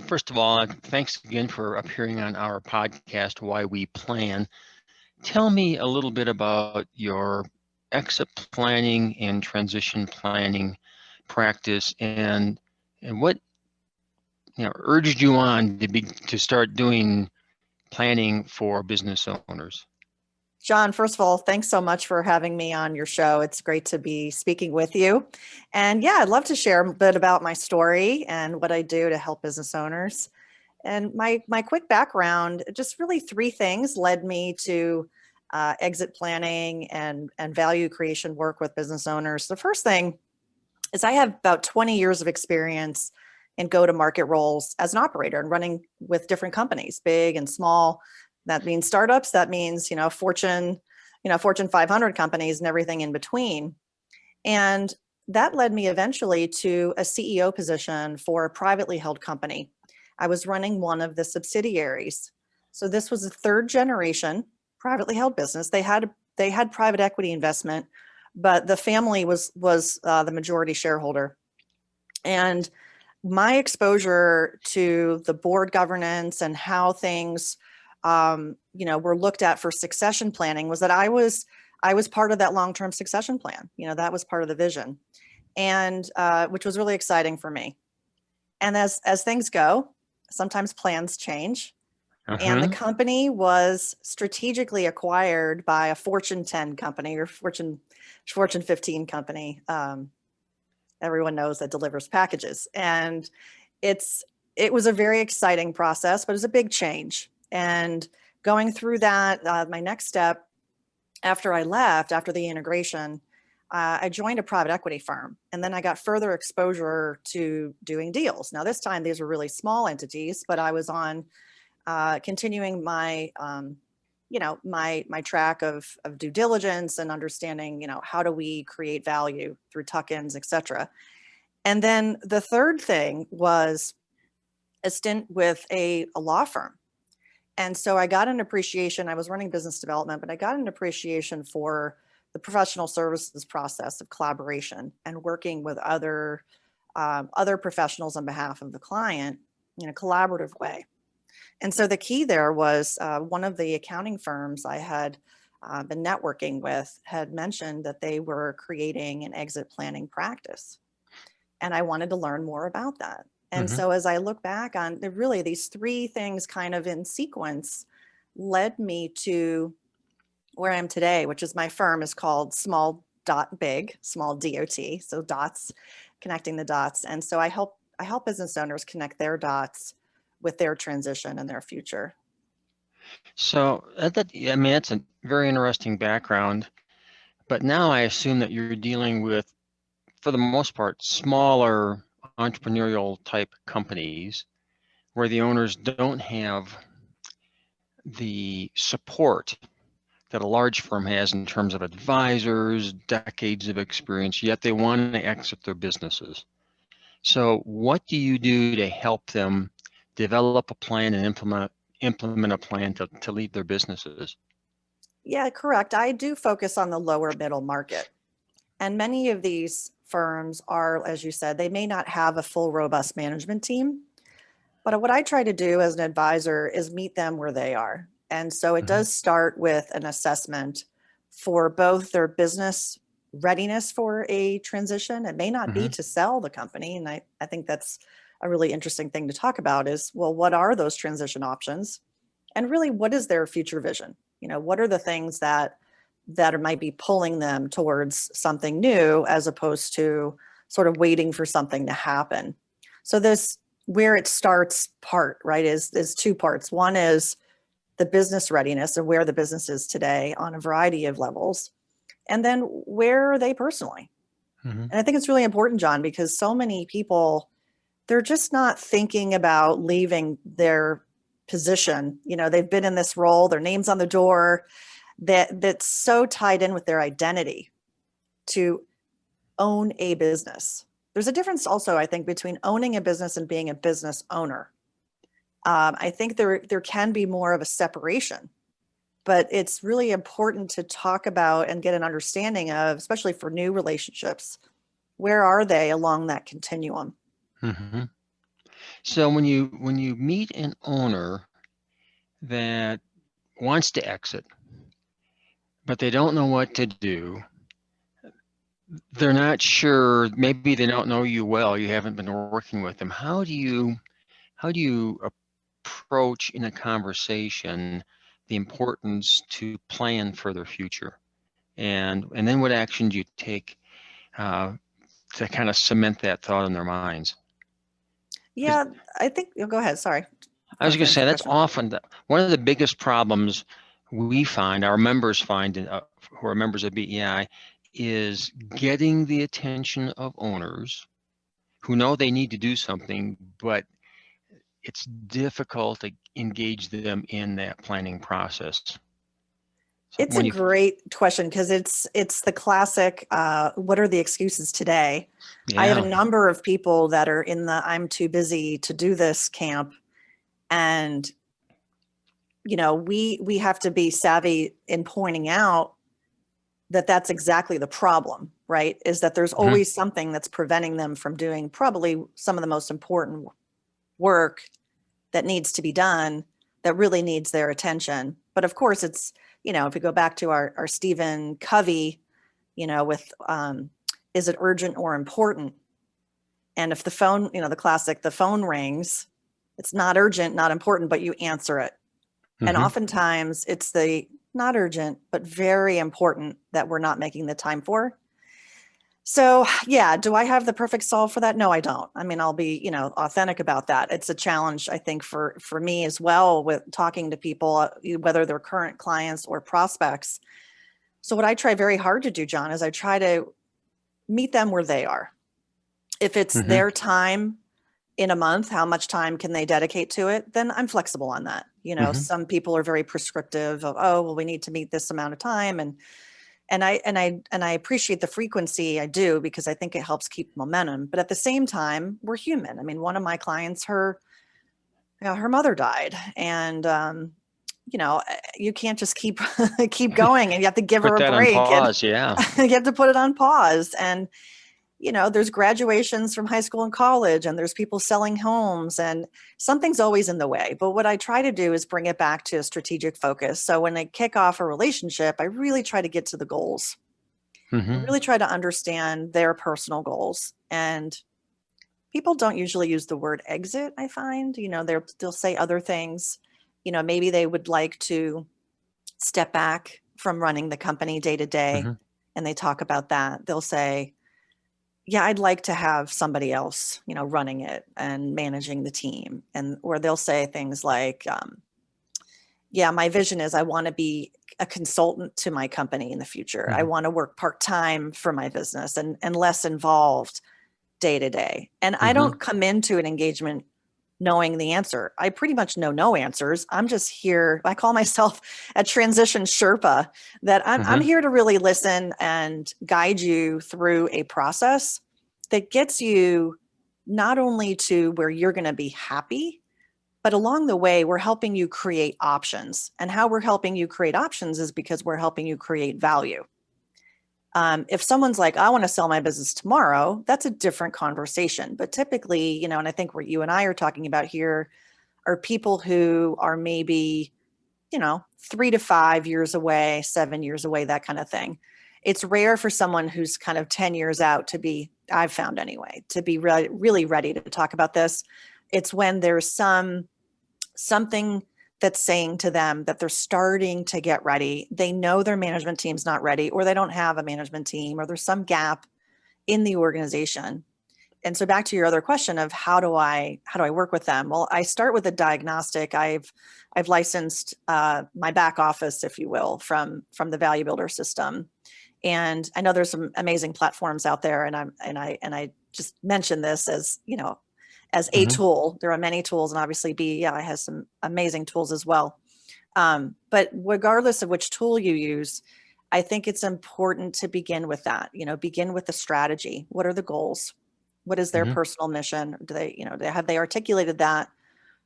First of all, thanks again for appearing on our podcast, Why We Plan. Tell me a little bit about your exit planning and transition planning practice, and what urged you on to start doing planning for business owners. John, first of all, thanks so much for having me on your show. It's great to be speaking with you. And yeah, I'd love to share a bit about my story and what I do to help business owners. And my quick background, just really three things led me to exit planning and value creation work with business owners. The first thing is I have about 20 years of experience in go-to-market roles as an operator and running with different companies, big and small. That means startups. That means, Fortune 500 companies and everything in between. And that led me eventually to a CEO position for a privately held company. I was running one of the subsidiaries. So this was a third generation privately held business. They had private equity investment, but the family was the majority shareholder. And my exposure to the board governance and how things were looked at for succession planning was that I was part of that long-term succession plan. That was part of the vision, and which was really exciting for me. And as things go, sometimes plans change. And the company was strategically acquired by a Fortune 10 company or Fortune 15 company. Everyone knows that delivers packages, and it was a very exciting process, but it was a big change. And going through that, my next step after I left, after the integration, I joined a private equity firm. And then I got further exposure to doing deals. Now, this time, these were really small entities, but I was on continuing my, my track of due diligence and understanding, how do we create value through tuck-ins, et cetera. And then the third thing was a stint with a law firm. And so I got an appreciation. I was running business development, but I got an appreciation for the professional services process of collaboration and working with other professionals on behalf of the client in a collaborative way. And so the key there was one of the accounting firms I had been networking with had mentioned that they were creating an exit planning practice. And I wanted to learn more about that. And so as I look back on really these three things kind of in sequence led me to where I am today, which is my firm is called SmallDotBig, small DOT, so dots, connecting the dots. And so I help business owners connect their dots with their transition and their future. So that's a very interesting background. But now I assume that you're dealing with, for the most part, smaller entrepreneurial type companies where the owners don't have the support that a large firm has in terms of advisors, decades of experience, yet they want to exit their businesses. So what do you do to help them develop a plan and implement a plan to leave their businesses? Yeah, correct. I do focus on the lower middle market. And many of these firms are, as you said, they may not have a full, robust management team. But what I try to do as an advisor is meet them where they are. And so it does start with an assessment for both their business readiness for a transition. It may not be to sell the company. And I think that's a really interesting thing to talk about is, well, what are those transition options? And really, what is their future vision? What are the things that might be pulling them towards something new as opposed to sort of waiting for something to happen? So this where it starts part, right, is two parts. One is the business readiness of where the business is today on a variety of levels. And then where are they personally? And I think it's really important, John, because so many people, they're just not thinking about leaving their position. They've been in this role, their name's on the door, that's so tied in with their identity to own a business. There's a difference also, I think, between owning a business and being a business owner. I think there can be more of a separation, but it's really important to talk about and get an understanding of, especially for new relationships, Where are they along that continuum? Mm-hmm. So when you meet an owner that wants to exit, but they don't know what to do, they're not sure, maybe they don't know you well, you haven't been working with them. How do you approach in a conversation the importance to plan for their future? And then what action do you take to kind of cement that thought in their minds? Because Yeah, I think, go ahead. Sorry. I Want was to going to finish say your that's question? often one of the biggest problems we find, our members find, who are members of BEI, is getting the attention of owners who know they need to do something, but it's difficult to engage them in that planning process. So It's a when you, great question because it's the classic, what are the excuses today? I have a yeah, number of people that are in the I'm too busy to do this camp. And, we have to be savvy in pointing out that that's exactly the problem, right? Is that there's mhm, always something that's preventing them from doing probably some of the most important work that needs to be done, that really needs their attention. But of course, it's, if we go back to our Stephen Covey, with is it urgent or important? And if the phone, the classic, the phone rings, it's not urgent, not important, but you answer it. And mhm. oftentimes it's the not urgent, but very important that we're not making the time for. So yeah, do I have the perfect solve for that? No, I don't. I mean, I'll be, authentic about that. It's a challenge, I think, for me as well with talking to people, whether they're current clients or prospects. So what I try very hard to do, John, is I try to meet them where they are. If it's Mhm, their time in a month, how much time can they dedicate to it? Then I'm flexible on that. mhm, Some people are very prescriptive of, oh, well, we need to meet this amount of time. And I appreciate the frequency. I do, because I think it helps keep momentum. But at the same time, we're human. I mean, one of my clients, her mother died, and you can't just keep keep going, and you have to give her put a that on break, and pause. Yeah. you have to put it on pause. And there's graduations from high school and college, and there's people selling homes, and something's always in the way. But what I try to do is bring it back to a strategic focus. So when I kick off a relationship, I really try to get to the goals. I Mhm, really try to understand their personal goals. And people don't usually use the word exit, I find. They'll say other things. Maybe they would like to step back from running the company day to day, mhm, and they talk about that. They'll say, yeah, I'd like to have somebody else, running it and managing the team. And or they'll say things like, yeah, my vision is I want to be a consultant to my company in the future. I mhm, want to work part-time for my business and less involved day to day. And I mhm, don't come into an engagement knowing the answer. I pretty much know no answers. I'm just here. I call myself a transition Sherpa, that I'm mhm, here to really listen and guide you through a process that gets you not only to where you're going to be happy, but along the way, we're helping you create options. And how we're helping you create options is because we're helping you create value. If someone's like, I want to sell my business tomorrow, that's a different conversation. But typically, and I think what you and I are talking about here are people who are maybe, 3 to 5 years away, 7 years away, that kind of thing. It's rare for someone who's kind of 10 years out to be, I've found anyway, to be really, really ready to talk about this. It's when there's something that's saying to them that they're starting to get ready. They know their management team's not ready, or they don't have a management team, or there's some gap in the organization. And so back to your other question of how do I work with them? Well, I start with a diagnostic. I've licensed my back office, if you will, from the Value Builder system. And I know there's some amazing platforms out there, and I just mentioned this as, as a mhm. tool. There are many tools, and obviously BEI has some amazing tools as well. But regardless of which tool you use, I think it's important to begin with that. Begin with the strategy. What are the goals? What is their Mhm. personal mission? Do they, have they articulated that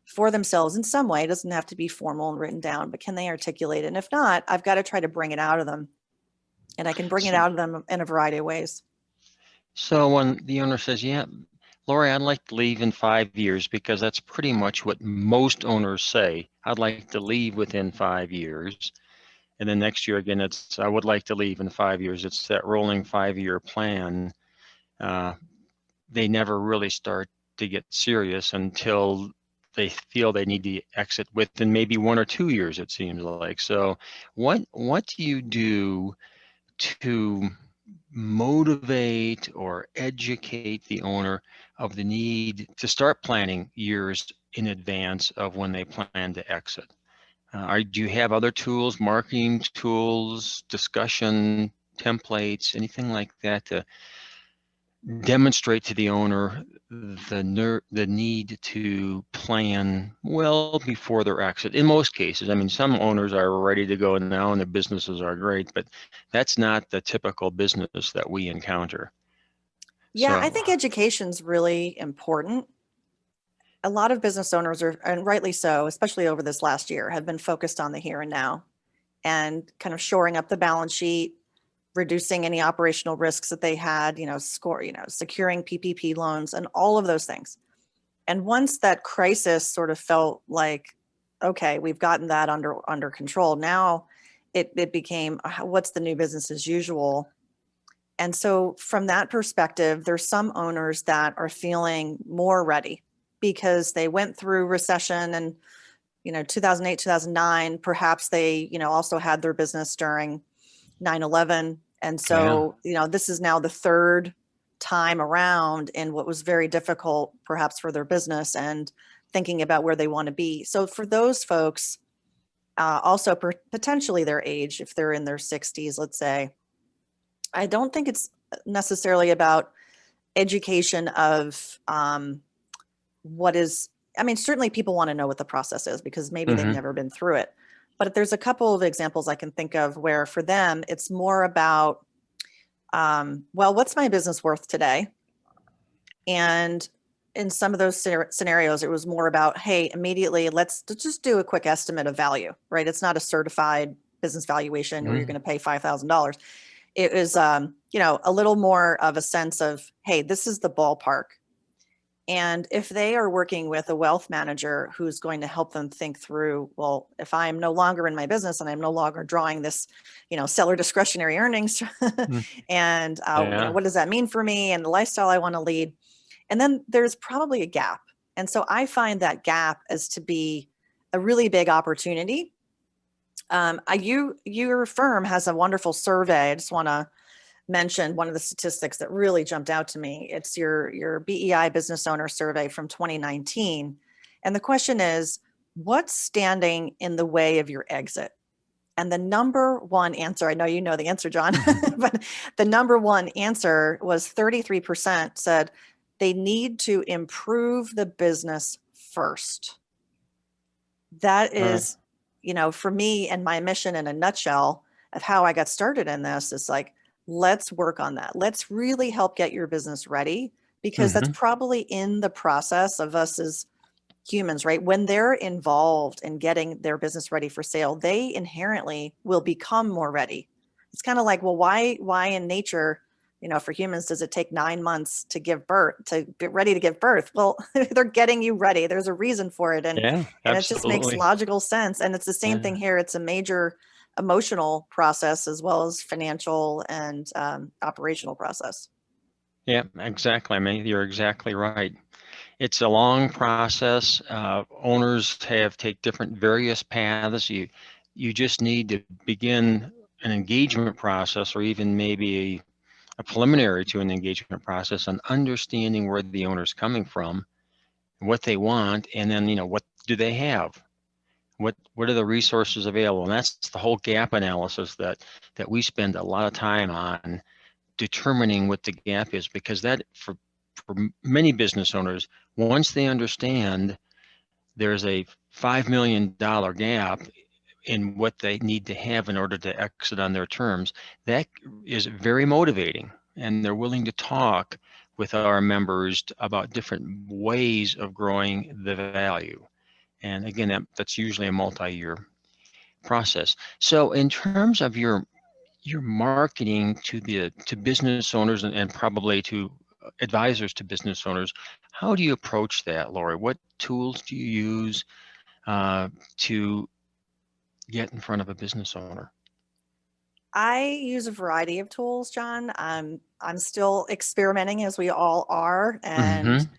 for themselves in some way? It doesn't have to be formal and written down, but can they articulate it? And if not, I've got to try to bring it out of them. And I can bring it So, out of them in a variety of ways. So when the owner says, yeah, Lori, I'd like to leave in 5 years, because that's pretty much what most owners say. I'd like to leave within 5 years. And then next year again, it's, I would like to leave in 5 years. It's that rolling 5-year plan. Uh, they never really start to get serious until they feel they need to exit within maybe 1 or 2 years, it seems like. So what do you do to motivate or educate the owner of the need to start planning years in advance of when they plan to exit? Do you have other tools, marketing tools, discussion templates, anything like that to demonstrate to the owner the need to plan well before their exit? In most cases, I mean, some owners are ready to go now and their businesses are great, but that's not the typical business that we encounter. Yeah, I So, think education's really important. A lot of business owners are, and rightly so, especially over this last year, have been focused on the here and now and kind of shoring up the balance sheet, reducing any operational risks that they had, securing PPP loans and all of those things. And once that crisis sort of felt like, okay, we've gotten that under control, now it became, what's the new business as usual? And so from that perspective, there's some owners that are feeling more ready because they went through recession and 2008, 2009. Perhaps they also had their business during 9/11. And yeah. so this is now the third time around in what was very difficult perhaps for their business, and thinking about where they want to be. So for those folks, also potentially their age, if they're in their 60s, let's say, I don't think it's necessarily about education of what is, I mean, certainly people want to know what the process is because maybe they've Mm-hmm. never been through it. But there's a couple of examples I can think of where for them, it's more about, well, what's my business worth today? And in some of those scenarios, it was more about, hey, immediately, let's just do a quick estimate of value, right? It's not a certified business valuation where you're Mm-hmm. going to pay $5,000. It was, a little more of a sense of, hey, this is the ballpark. And if they are working with a wealth manager who's going to help them think through, well, if I'm no longer in my business and I'm no longer drawing this, seller discretionary earnings, and Yeah. what does that mean for me and the lifestyle I want to lead? And then there's probably a gap. And so I find that gap as to be a really big opportunity. Your firm has a wonderful survey. I just want to mention one of the statistics that really jumped out to me. It's your BEI Business Owner Survey from 2019. And the question is, what's standing in the way of your exit? And the number one answer, I know you know the answer, John, but the number one answer was 33% said they need to improve the business first. That All right. is, for me and my mission in a nutshell of how I got started in this is like, let's work on that. Let's really help get your business ready, because that's Mm-hmm. probably in the process of us as humans, right? When they're involved in getting their business ready for sale, they inherently will become more ready. It's kind of like, well, why in nature, for humans, does it take 9 months to give birth, to get ready to give birth? Well, they're getting you ready. There's a reason for it. Yeah, And it just makes absolutely. logical sense. And it's the same thing Yeah. here. It's a major emotional process as well as financial and operational process. Yeah, exactly. I mean, you're exactly right. It's a long process. Owners take different various paths. You just need to begin an engagement process, or even maybe a preliminary to an engagement process, on understanding where the owner's coming from, what they want, and then what do they have? What are the resources available? And that's the whole gap analysis that we spend a lot of time on, determining what the gap is, because that for many business owners, once they understand there's a $5 million gap in what they need to have in order to exit on their terms, that is very motivating. And they're willing to talk with our members about different ways of growing the value. And again, that's usually a multi-year process. So in terms of you're marketing to business owners and probably to advisors to business owners. How do you approach that, Laurie? What tools do you use to get in front of a business owner? I use a variety of tools, John. I'm still experimenting as we all are. And Mm-hmm.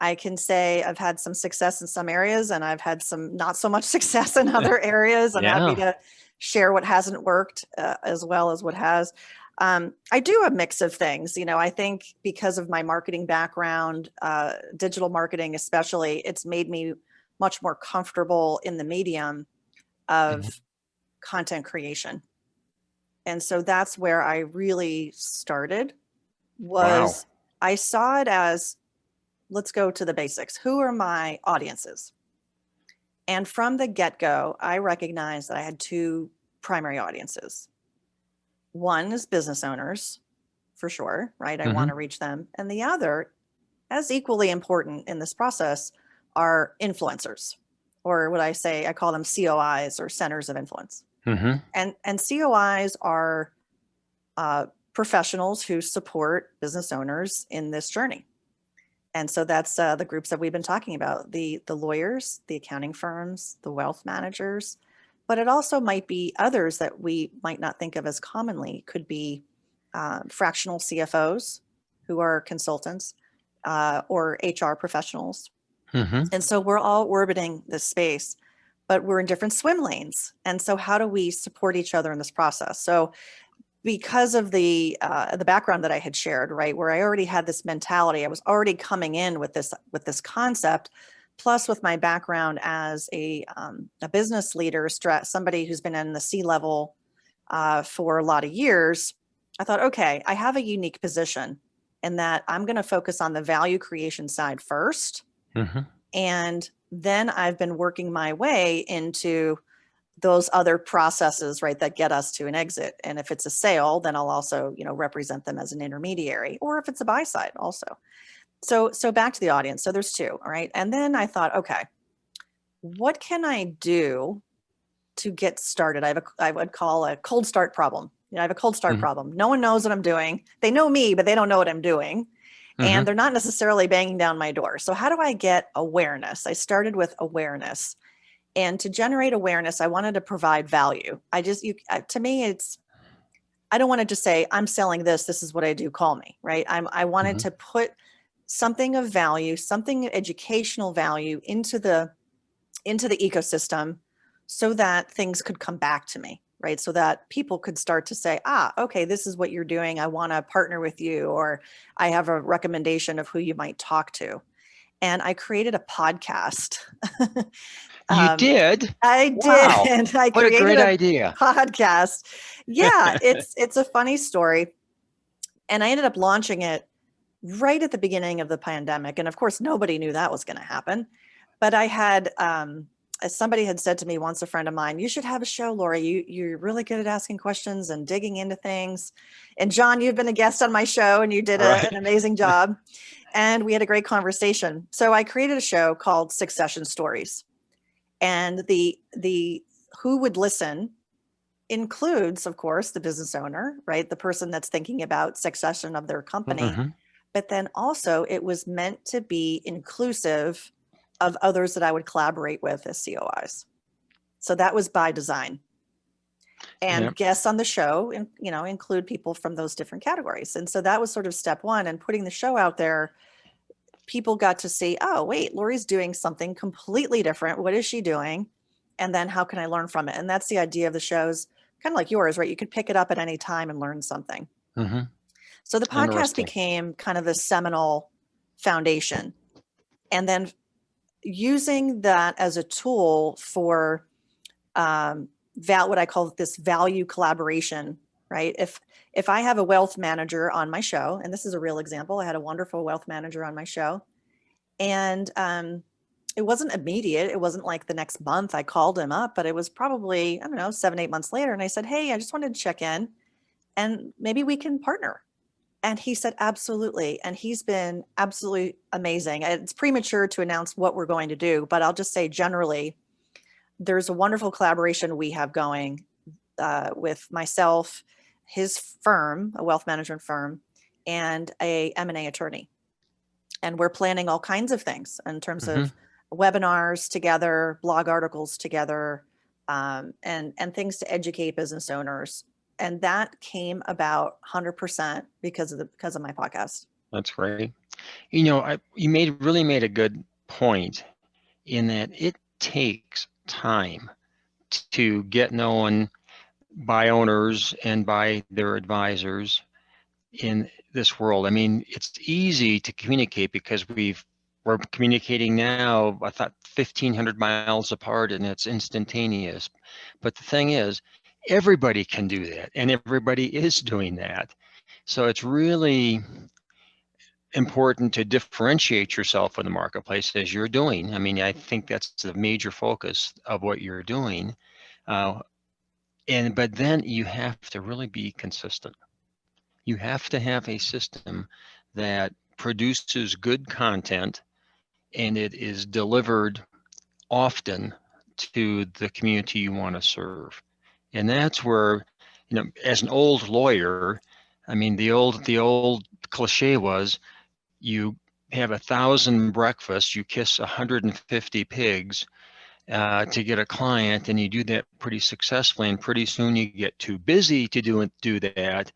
I can say I've had some success in some areas and I've had some not so much success in other areas. I'm happy Yeah. to share what hasn't worked as well as what has. I do a mix of things. I think because of my marketing background, digital marketing especially, it's made me much more comfortable in the medium Mhm. of content creation. And so that's where I really started Wow. was I saw it as, let's go to the basics. Who are my audiences? And from the get-go, I recognized that I had two primary audiences. One is business owners, for sure, right? I want Mm-hmm. to reach them. And the other, as equally important in this process, are influencers, or what I call them COIs, or centers of influence. Mm-hmm. And COIs are professionals who support business owners in this journey. And so that's the groups that we've been talking about, the lawyers, the accounting firms, the wealth managers, but it also might be others that we might not think of as commonly. Could be fractional CFOs who are consultants or HR professionals. Mm-hmm. And so we're all orbiting this space, but we're in different swim lanes. And so how do we support each other in this process? So because of the background that I had shared, right, where I already had this mentality, I was already coming in with this concept, plus with my background as a business leader, somebody who's been in the C-level for a lot of years. I thought, okay, I have a unique position in that I'm going to focus on the value creation side first, Mm-hmm. and then I've been working my way into those other processes, right, that get us to an exit. And if it's a sale, then I'll also, represent them as an intermediary, or if it's a buy side also. So back to the audience. So there's two, all right. And then I thought, okay, what can I do to get started? I would call a cold start problem. I have a cold start Mm-hmm. problem. No one knows what I'm doing. They know me, but they don't know what I'm doing. And Mm-hmm. they're not necessarily banging down my door. So how do I get awareness? I started with awareness. And to generate awareness, I wanted to provide value. To me, I don't want to just say, I'm selling this. This is what I do. Call me, right? I wanted Mm-hmm. to put something of value, something educational value into the ecosystem so that things could come back to me, right? So that people could start to say, okay, this is what you're doing. I want to partner with you, or I have a recommendation of who you might talk to. And I created a podcast. You um, did? I Wow. did. I What a created great a idea. podcast. Yeah, it's a funny story. And I ended up launching it right at the beginning of the pandemic. And of course, nobody knew that was going to happen. But I had as somebody had said to me once, a friend of mine, you should have a show, Laurie. You're really good at asking questions and digging into things. And John, you've been a guest on my show and you did Right. an amazing job. And we had a great conversation. So I created a show called Succession Stories. And the who would listen includes, of course, the business owner, right? The person that's thinking about succession of their company. Mm-hmm. But then also it was meant to be inclusive of others that I would collaborate with as COIs. So that was by design. Yeah. And guests on the show, include people from those different categories. And so that was sort of step one. And putting the show out there, people got to see, oh, wait, Laurie's doing something completely different. What is she doing? And then how can I learn from it? And that's the idea of the shows, kind of like yours, right? You could pick it up at any time and learn something. Mm-hmm. So the podcast Interesting. became kind of the seminal foundation. And then using that as a tool for what I call this value collaboration, right? If I have a wealth manager on my show, and this is a real example, I had a wonderful wealth manager on my show, and it wasn't immediate. It wasn't like the next month I called him up, but it was probably, I don't know, 7, 8 months later. And I said, hey, I just wanted to check in and maybe we can partner. And he said, absolutely. And he's been absolutely amazing. It's premature to announce what we're going to do, but I'll just say generally, there's a wonderful collaboration we have going with myself, his firm, a wealth management firm, and a M&A attorney. And we're planning all kinds of things in terms of webinars together, blog articles together, and things to educate business owners. And that came about 100% because of my podcast. That's great. You really made a good point in that it takes time to get known by owners and by their advisors in this world. I mean, it's easy to communicate because we're communicating now, I thought 1,500 miles apart, and it's instantaneous. But the thing is, everybody can do that, and everybody is doing that. So it's really important to differentiate yourself in the marketplace as you're doing. I mean, I think that's the major focus of what you're doing. But then you have to really be consistent. You have to have a system that produces good content and it is delivered often to the community you want to serve. And that's where, as an old lawyer, I mean, the old cliche was, you have 1,000 breakfasts, you kiss 150 pigs to get a client, and you do that pretty successfully. And pretty soon you get too busy to do that.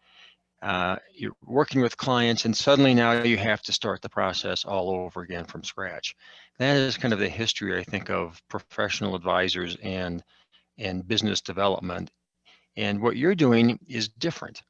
You're working with clients, and suddenly now you have to start the process all over again from scratch. That is kind of the history, I think, of professional advisors and business development. And what you're doing is different.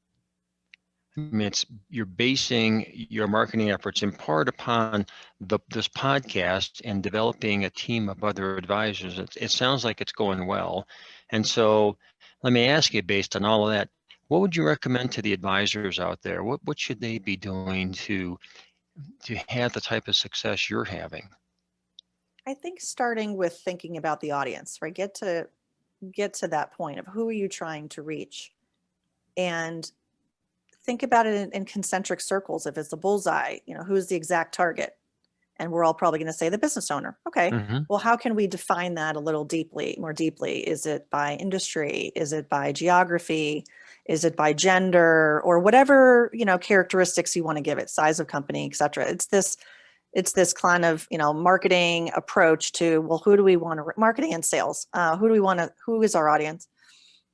I mean, you're basing your marketing efforts in part upon this podcast and developing a team of other advisors. It sounds like it's going well. And so let me ask you, based on all of that, what would you recommend to the advisors out there? What should they be doing to have the type of success you're having? I think starting with thinking about the audience, right? Get to that point of who are you trying to reach, and think about it in concentric circles. If it's a bullseye, who's the exact target? And we're all probably going to say the business owner. Okay. Well, how can we define that a little more deeply? Is it by industry? Is it by geography? Is it by gender, or whatever, characteristics you want to give it, size of company, et cetera? It's this kind of, marketing approach to, well, who do we want to marketing and sales? Who is our audience?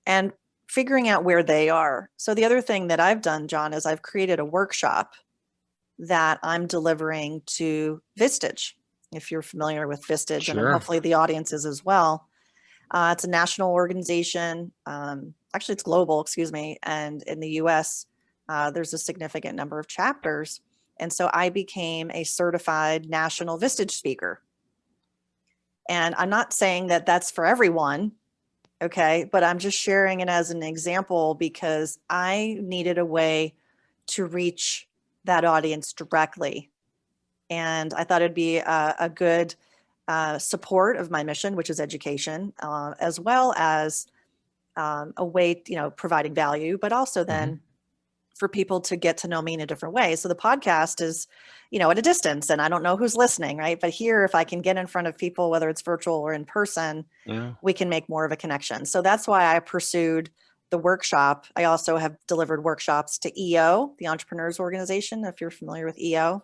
And figuring out where they are. So the other thing that I've done, John, is I've created a workshop that I'm delivering to Vistage, if you're familiar with Vistage. Sure. And hopefully the audience is as well. It's a national organization. Actually, it's global, excuse me. And in the US, there's a significant number of chapters. And so I became a certified national Vistage speaker. And I'm not saying that that's for everyone, okay, but I'm just sharing it as an example because I needed a way to reach that audience directly. And I thought it'd be a good support of my mission, which is education, as well as a way, providing value, but also then for people to get to know me in a different way. So the podcast is, at a distance, and I don't know who's listening, right? But here, if I can get in front of people, whether it's virtual or in person, we can make more of a connection. So that's why I pursued the workshop. I also have delivered workshops to EO, the Entrepreneurs Organization, if you're familiar with EO.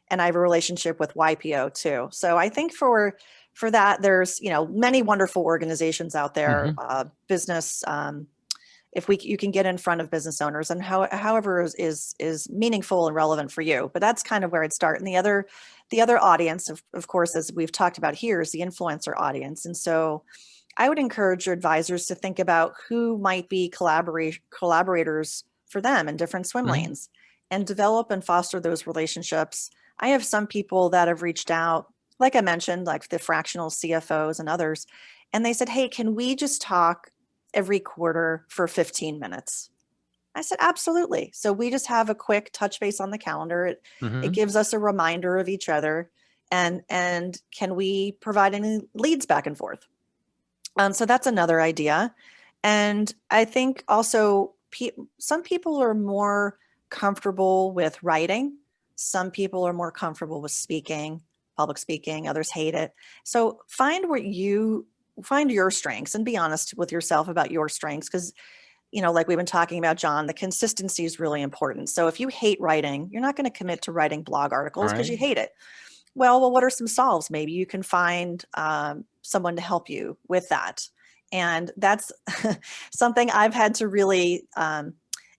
And I have a relationship with YPO too. So I think for that, there's, many wonderful organizations out there, business, if you can get in front of business owners, and however is meaningful and relevant for you. But that's kind of where I'd start. And the other audience, of course, as we've talked about here, is the influencer audience. And so I would encourage your advisors to think about who might be collaborators for them in different swim lanes, and develop and foster those relationships. I have some people that have reached out, like I mentioned, like the fractional CFOs and others, and they said, hey, can we just talk every quarter for 15 minutes? I said, absolutely. So we just have a quick touch base on the calendar. It gives us a reminder of each other, and can we provide any leads back and forth? So that's another idea. And I think also some people are more comfortable with writing. Some people are more comfortable with speaking, public speaking. Others hate it. So find your strengths and be honest with yourself about your strengths, because like we've been talking about, John, the consistency is really important. So if you hate writing, you're not going to commit to writing blog All articles because you right. hate it. Well, what are some solves? Maybe you can find someone to help you with that. And that's something I've had to really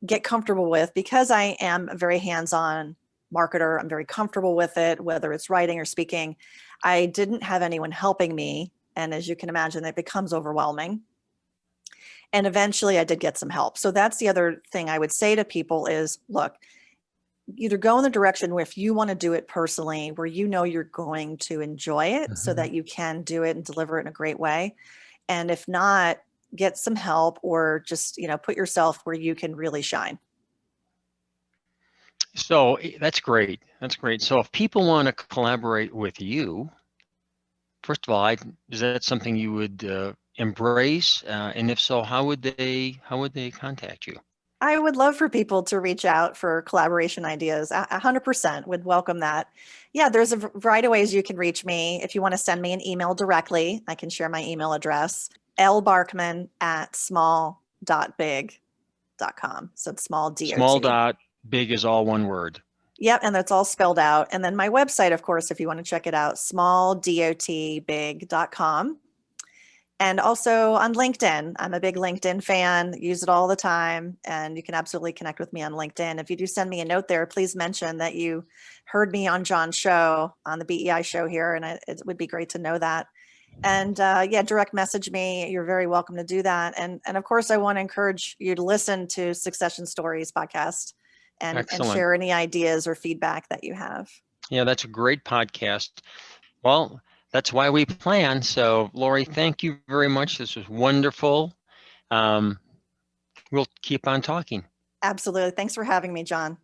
get comfortable with because I am a very hands-on marketer. I'm very comfortable with it, whether it's writing or speaking. I didn't have anyone helping me. And as you can imagine, it becomes overwhelming. And eventually I did get some help. So that's the other thing I would say to people is, look, either go in the direction where if you want to do it personally, where you know you're going to enjoy it so that you can do it and deliver it in a great way. And if not, get some help or just, put yourself where you can really shine. So that's great. That's great. So if people want to collaborate with you, first of all, is that something you would embrace? And if so, how would they contact you? I would love for people to reach out for collaboration ideas. 100% would welcome that. Yeah, there's a variety of ways you can reach me. If you want to send me an email directly, I can share my email address, lbarkman@small.big.com. So it's small Small DOT. dot, big is all one word. Yep, and that's all spelled out. And then my website, of course, if you want to check it out, smalldotbig.com. And also on LinkedIn. I'm a big LinkedIn fan, use it all the time. And you can absolutely connect with me on LinkedIn. If you do send me a note there, please mention that you heard me on John's show, on the BEI show here. And it would be great to know that. And yeah, direct message me. You're very welcome to do that. And of course, I want to encourage you to listen to Succession Stories podcast and Excellent. share any ideas or feedback that you have. Yeah, that's a great podcast. Well, that's why we plan. So, Laurie, thank you very much. This was wonderful. We'll keep on talking. Absolutely. Thanks for having me, John.